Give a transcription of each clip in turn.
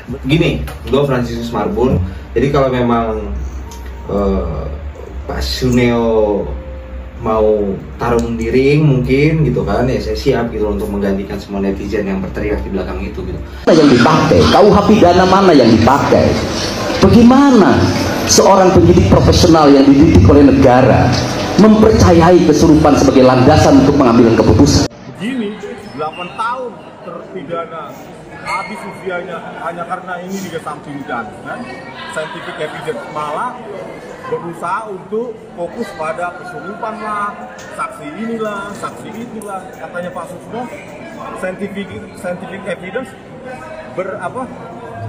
Gini, gue Fransiskus Marbun. Jadi kalau memang Pak Suneo mau tarung di ring mungkin gitu kan, ya saya siap gitu untuk menggantikan semua netizen yang berteriak di belakang itu gitu. Yang dipakai, KUH pidana mana yang dipakai? Bagaimana seorang penyidik profesional yang dididik oleh negara mempercayai kesurupan sebagai landasan untuk pengambilan keputusan? Begini, 8 tahun terpidana habis usianya hanya karena ini dikesampingkan kan? Scientific evidence, malah berusaha untuk fokus pada kesurupan lah, saksi inilah, saksi itulah. Katanya Pak Susno, scientific evidence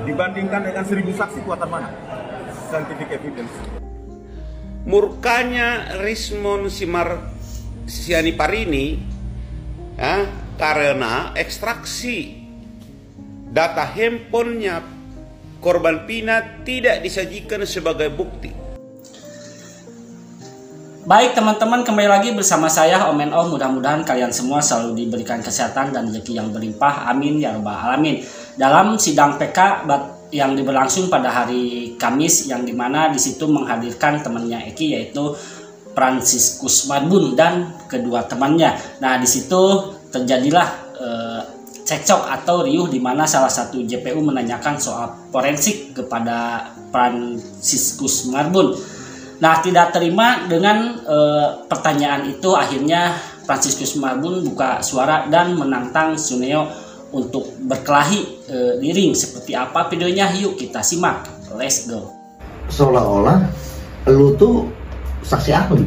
dibandingkan dengan 1000 saksi, kuatan mana scientific evidence? Murkanya Rismon Sianiparini karena ekstraksi data handphonenya korban Pina tidak disajikan sebagai bukti. Baik teman-teman, kembali lagi bersama saya Om NO. Mudah-mudahan kalian semua selalu diberikan kesehatan dan rezeki yang berlimpah, amin ya rabbal alamin. Dalam sidang PK yang berlangsung pada hari Kamis, yang dimana disitu menghadirkan temannya Eki, yaitu Fransiskus Marbun dan kedua temannya. Nah, disitu terjadilah cekcok atau riuh, di mana salah satu JPU menanyakan soal forensik kepada Fransiskus Marbun. Nah, tidak terima dengan pertanyaan itu, akhirnya Fransiskus Marbun buka suara dan menantang Suneo untuk berkelahi di ring. Seperti apa videonya? Yuk kita simak. Let's go. Seolah-olah lu tuh saksi ahli.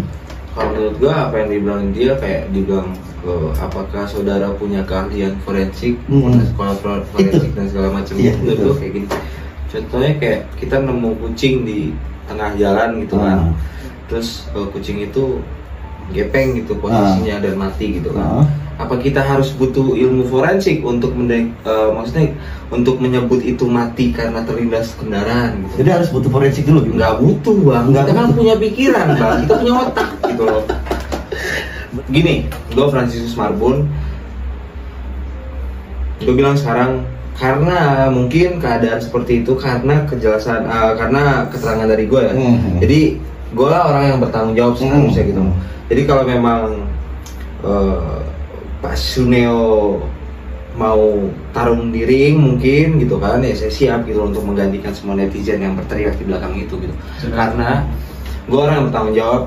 Kalau menurut gua apa yang dibilang dia kayak dibilang apakah saudara punya keahlian forensik, sekolah forensik dan segala macam itu kayak gini. Contohnya kayak kita nemu kucing di tengah jalan gitu kan, terus kucing itu gepeng gitu posisinya dan mati gitu kan. Apa kita harus butuh ilmu forensik untuk maksudnya untuk menyebut itu mati karena terlindas kendaraan gitu? Jadi harus butuh forensik dulu gitu? Nggak butuh bang, kita kan punya pikiran bang, kita punya otak gitu loh. Gini, gue Fransiskus Marbun, gue bilang sekarang karena mungkin keadaan seperti itu, karena kejelasan, karena keterangan dari gue ya. Jadi gue lah orang yang bertanggung jawab seharusnya gitu. Jadi kalau memang Pak Suneo mau tarung di ring mungkin gitu kan, ya saya siap gitu untuk menggantikan semua netizen yang berteriak di belakang itu gitu. Karena gue orang yang bertanggung jawab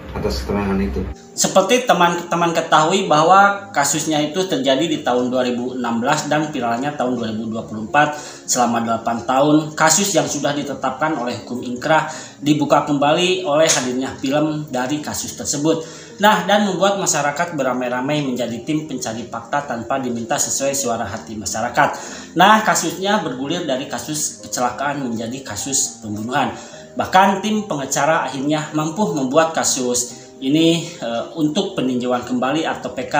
atas keterangan itu. Seperti teman-teman ketahui bahwa kasusnya itu terjadi di tahun 2016 dan viralnya tahun 2024. Selama 8 tahun kasus yang sudah ditetapkan oleh hukum inkrah dibuka kembali oleh hadirnya film dari kasus tersebut. Nah, dan membuat masyarakat beramai-ramai menjadi tim pencari fakta tanpa diminta sesuai suara hati masyarakat. Nah, kasusnya bergulir dari kasus kecelakaan menjadi kasus pembunuhan. Bahkan tim pengacara akhirnya mampu membuat kasus ini untuk peninjauan kembali atau PK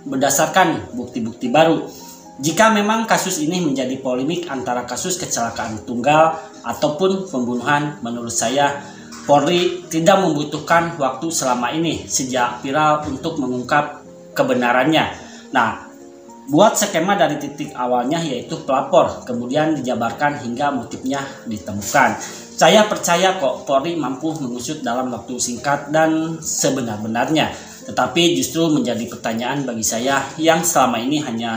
berdasarkan bukti-bukti baru. Jika memang kasus ini menjadi polemik antara kasus kecelakaan tunggal ataupun pembunuhan, menurut saya Polri tidak membutuhkan waktu selama ini sejak viral untuk mengungkap kebenarannya. Nah, buat skema dari titik awalnya yaitu pelapor, kemudian dijabarkan hingga motifnya ditemukan. Saya percaya kok Polri mampu mengusut dalam waktu singkat dan sebenar-benarnya. Tetapi justru menjadi pertanyaan bagi saya yang selama ini hanya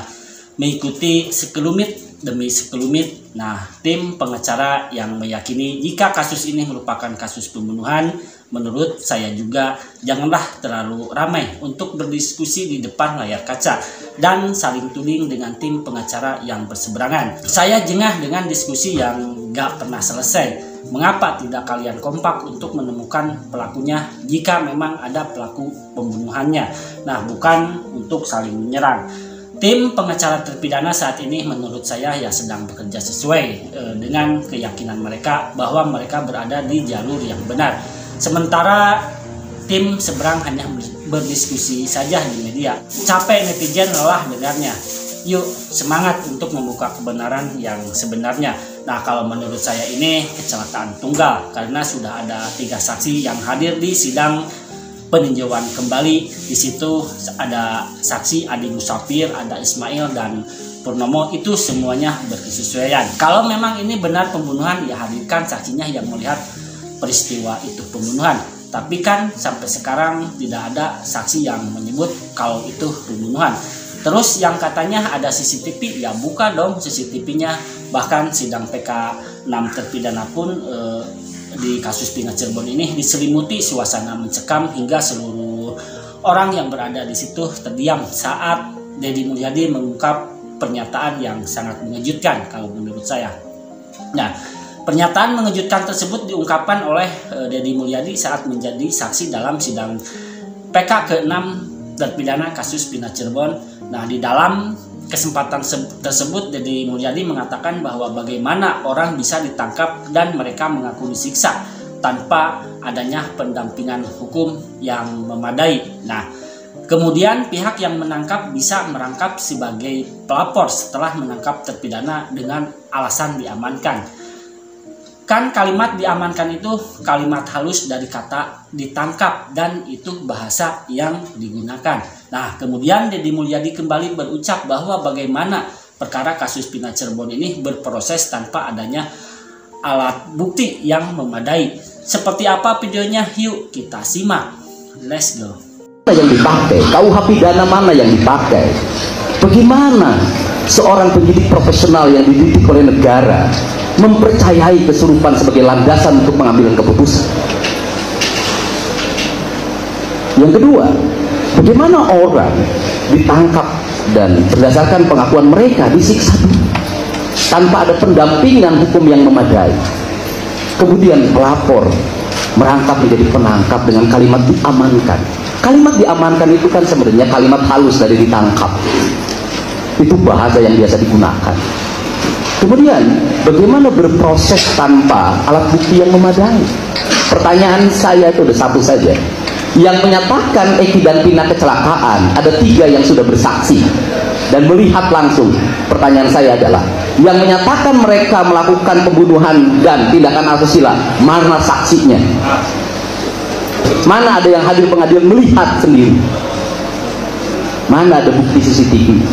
mengikuti sekelumit demi sekelumit. Nah, tim pengacara yang meyakini jika kasus ini merupakan kasus pembunuhan, menurut saya juga janganlah terlalu ramai untuk berdiskusi di depan layar kaca dan saling tuding dengan tim pengacara yang berseberangan. Saya jengah dengan diskusi yang gak pernah selesai. Mengapa tidak kalian kompak untuk menemukan pelakunya jika memang ada pelaku pembunuhannya? Nah, bukan untuk saling menyerang. Tim pengacara terpidana saat ini menurut saya ya sedang bekerja sesuai dengan keyakinan mereka bahwa mereka berada di jalur yang benar. Sementara tim seberang hanya berdiskusi saja di media. Capek netizen, lelah dengarnya. Yuk semangat untuk membuka kebenaran yang sebenarnya. Nah, kalau menurut saya ini kecelakaan tunggal karena sudah ada 3 saksi yang hadir di sidang peninjauan kembali. Di situ ada saksi Adi Musafir, ada Ismail dan Purnomo itu semuanya berkesesuaian. Kalau memang ini benar pembunuhan, ya hadirkan saksinya yang melihat peristiwa itu pembunuhan. Tapi kan sampai sekarang tidak ada saksi yang menyebut kalau itu pembunuhan. Terus yang katanya ada CCTV, ya buka dong CCTV-nya. Bahkan sidang PK 6 terpidana pun di kasus Pina Cirebon ini diselimuti suasana mencekam hingga seluruh orang yang berada di situ terdiam saat Deddy Mulyadi mengungkap pernyataan yang sangat mengejutkan kalau menurut saya. Nah, pernyataan mengejutkan tersebut diungkapkan oleh Deddy Mulyadi saat menjadi saksi dalam sidang PK ke-6 terpidana kasus Pina Cirebon. Nah, di dalam kesempatan tersebut Deddy Mulyadi mengatakan bahwa bagaimana orang bisa ditangkap dan mereka mengaku disiksa tanpa adanya pendampingan hukum yang memadai. Nah, kemudian pihak yang menangkap bisa merangkap sebagai pelapor setelah menangkap terpidana dengan alasan diamankan. Kan kalimat diamankan itu kalimat halus dari kata ditangkap dan itu bahasa yang digunakan. Nah, kemudian Deddy Mulyadi kembali berucap bahwa bagaimana perkara kasus Pina Cirebon ini berproses tanpa adanya alat bukti yang memadai. Seperti apa videonya? Yuk kita simak. Let's go. Yang dipakai, KUH pidana mana yang dipakai? Bagaimana seorang penyidik profesional yang dididik oleh negara mempercayai kesurupan sebagai landasan untuk pengambilan keputusan? Yang kedua, bagaimana orang ditangkap dan berdasarkan pengakuan mereka disiksa tanpa ada pendampingan hukum yang memadai? Kemudian pelapor merangkap menjadi penangkap dengan kalimat diamankan. Kalimat diamankan itu kan sebenarnya kalimat halus dari ditangkap. Itu bahasa yang biasa digunakan. Kemudian bagaimana berproses tanpa alat bukti yang memadai? Pertanyaan saya itu ada satu saja. Yang menyatakan Eki dan Pina kecelakaan ada 3 yang sudah bersaksi dan melihat langsung. Pertanyaan saya adalah, yang menyatakan mereka melakukan pembunuhan dan tindakan asusila, mana saksinya? Mana ada yang hadir pengadilan melihat sendiri? Mana ada bukti CCTV?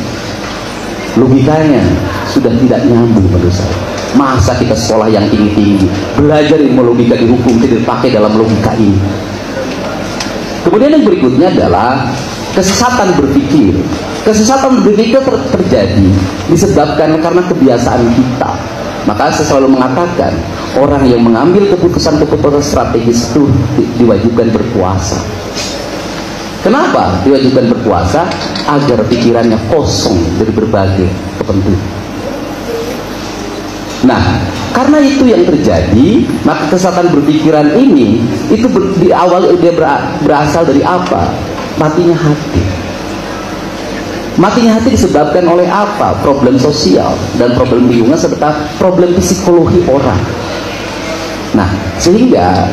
Logikanya sudah tidak nyambung menurut saya. Masa kita sekolah yang tinggi-tinggi belajar ilmu logika di hukum tidak pakai dalam logika ini? Kemudian yang berikutnya adalah kesesatan berpikir. Kesesatan berpikir terjadi disebabkan karena kebiasaan kita. Maka saya selalu mengatakan, orang yang mengambil keputusan-keputusan strategis itu diwajibkan berpuasa. Kenapa diwajibkan berpuasa? Agar pikirannya kosong dari berbagai kepentingan. Nah, karena itu yang terjadi, maka kesesatan berpikiran ini itu di awal dia berasal dari apa? Matinya hati. Matinya hati disebabkan oleh apa? Problem sosial dan problem lingkungan serta problem psikologi orang. Nah, sehingga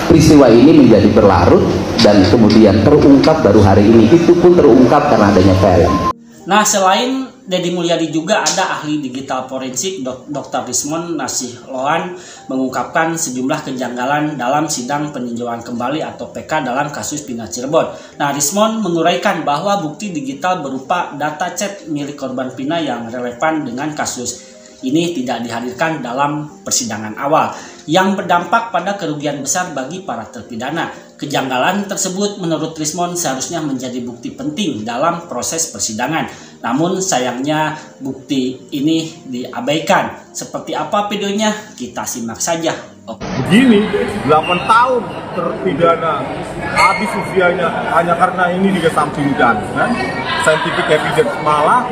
peristiwa ini menjadi berlarut dan kemudian terungkap baru hari ini. Itu pun terungkap karena adanya film. Nah, selain Deddy Mulyadi juga ada ahli digital forensik Dr. Rismond Nasihloan mengungkapkan sejumlah kejanggalan dalam sidang peninjauan kembali atau PK dalam kasus Pina Cirebon. Nah, Rismond menguraikan bahwa bukti digital berupa data chat milik korban Pina yang relevan dengan kasus ini tidak dihadirkan dalam persidangan awal yang berdampak pada kerugian besar bagi para terpidana. Kejanggalan tersebut menurut Rismond seharusnya menjadi bukti penting dalam proses persidangan. Namun sayangnya bukti ini diabaikan. Seperti apa videonya? Kita simak saja. Begini, 8 tahun terpidana habis usianya hanya karena ini dikesampingkan. Scientific evidence malah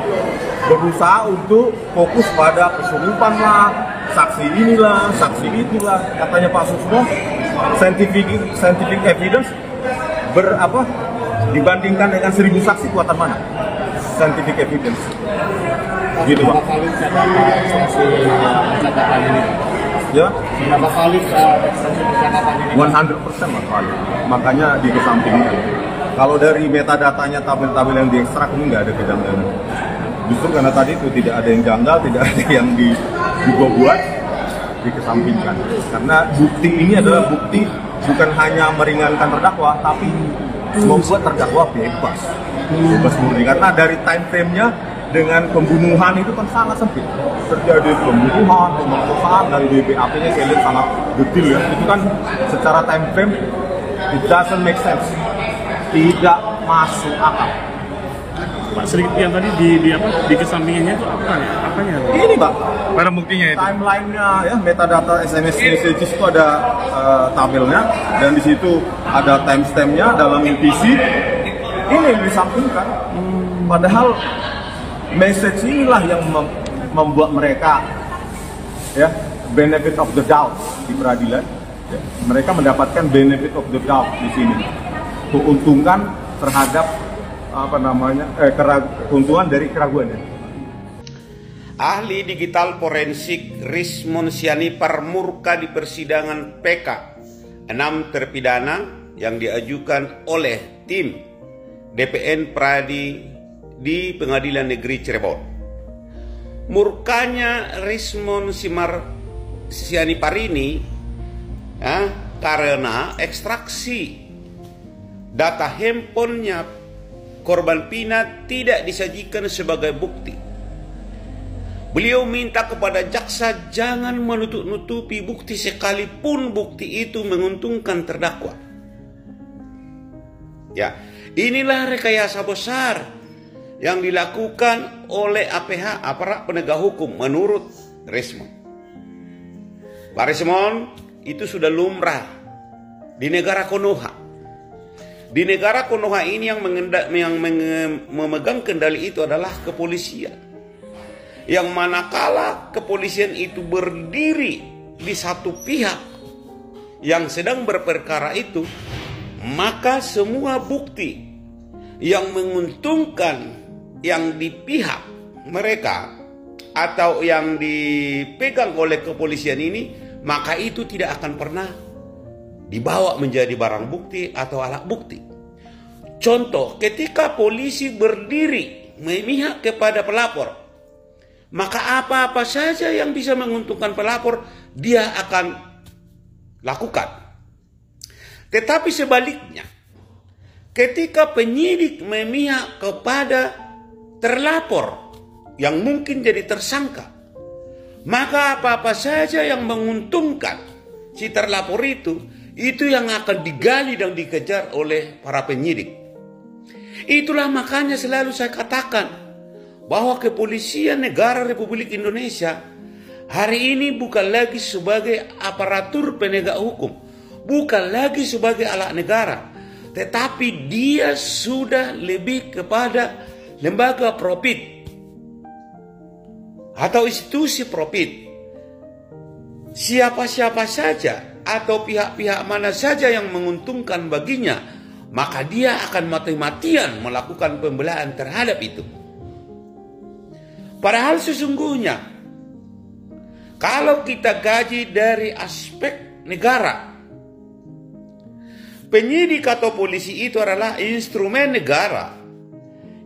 berusaha untuk fokus pada kesurupan lah, saksi inilah, saksi itulah. Katanya Pak Susno, scientific evidence dibandingkan dengan 1000 saksi kuatan mana? Scientific evidence. Gitu Pak. Ya, berapa kali catatan ini? 100% valid. Makanya dikesampingkan. Kalau dari metadatanya tabel-tabel yang diekstrak ini nggak ada kejanggalan. Justru karena tadi itu tidak ada yang janggal, tidak ada yang dibuat, dikesampingkan. Karena bukti ini adalah bukti bukan hanya meringankan terdakwa, tapi membuat terdakwa bebas murni. Karena dari time frame-nya dengan pembunuhan itu kan sangat sempit. Terjadi pembunuhan, pemerkosaan, dan BAP-nya saya lihat sangat detail ya. Itu kan secara time frame it doesn't make sense, tidak masuk akal. Pak, sedikit yang tadi di kesampingannya itu apanya? Ini Pak, barang buktinya itu. Timeline-nya ya, metadata SMS messages itu ada tabelnya, dan di situ ada timestamp-nya dalam MPC. Ini yang disampingkan. Padahal message inilah yang membuat mereka ya benefit of the doubt di peradilan. Ya, mereka mendapatkan benefit of the doubt di sini, keuntungan terhadap keuntungan dari keraguannya. Ahli digital forensik Rismon Sianipar murka di persidangan PK 6 terpidana yang diajukan oleh tim DPN Pradi di Pengadilan Negeri Cirebon. Murkanya Rismon Sianipar ini karena ekstraksi data handphonenya korban Pina tidak disajikan sebagai bukti. Beliau minta kepada jaksa jangan menutup-nutupi bukti sekalipun bukti itu menguntungkan terdakwa. Ya, inilah rekayasa besar yang dilakukan oleh APH, aparat penegak hukum, menurut Rismon. Pak Rismon, itu sudah lumrah di negara Konoha. Di negara Konoha ini yang memegang kendali itu adalah kepolisian. Yang manakala kepolisian itu berdiri di satu pihak yang sedang berperkara itu, maka semua bukti yang menguntungkan yang di pihak mereka atau yang dipegang oleh kepolisian ini, maka itu tidak akan pernah dibawa menjadi barang bukti atau alat bukti. Contoh, ketika polisi berdiri memihak kepada pelapor, maka apa-apa saja yang bisa menguntungkan pelapor dia akan lakukan. Tetapi sebaliknya, ketika penyidik memihak kepada terlapor yang mungkin jadi tersangka, maka apa-apa saja yang menguntungkan si terlapor itu yang akan digali dan dikejar oleh para penyidik. Itulah makanya selalu saya katakan bahwa kepolisian negara Republik Indonesia hari ini bukan lagi sebagai aparatur penegak hukum, bukan lagi sebagai alat negara, tetapi dia sudah lebih kepada lembaga profit atau institusi profit. Siapa-siapa saja atau pihak-pihak mana saja yang menguntungkan baginya, maka dia akan mati-matian melakukan pembelaan terhadap itu. Padahal sesungguhnya, kalau kita gaji dari aspek negara, penyidik atau polisi itu adalah instrumen negara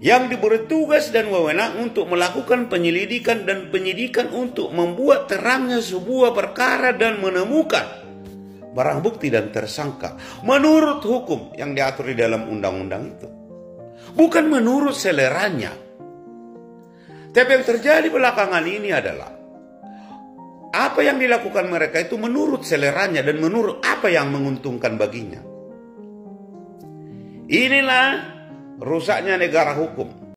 yang diberi tugas dan wewenang untuk melakukan penyelidikan dan penyidikan untuk membuat terangnya sebuah perkara dan menemukan barang bukti dan tersangka menurut hukum yang diatur di dalam undang-undang itu, bukan menurut seleranya. Tapi yang terjadi belakangan ini adalah apa yang dilakukan mereka itu menurut seleranya dan menurut apa yang menguntungkan baginya. Inilah rusaknya negara hukum.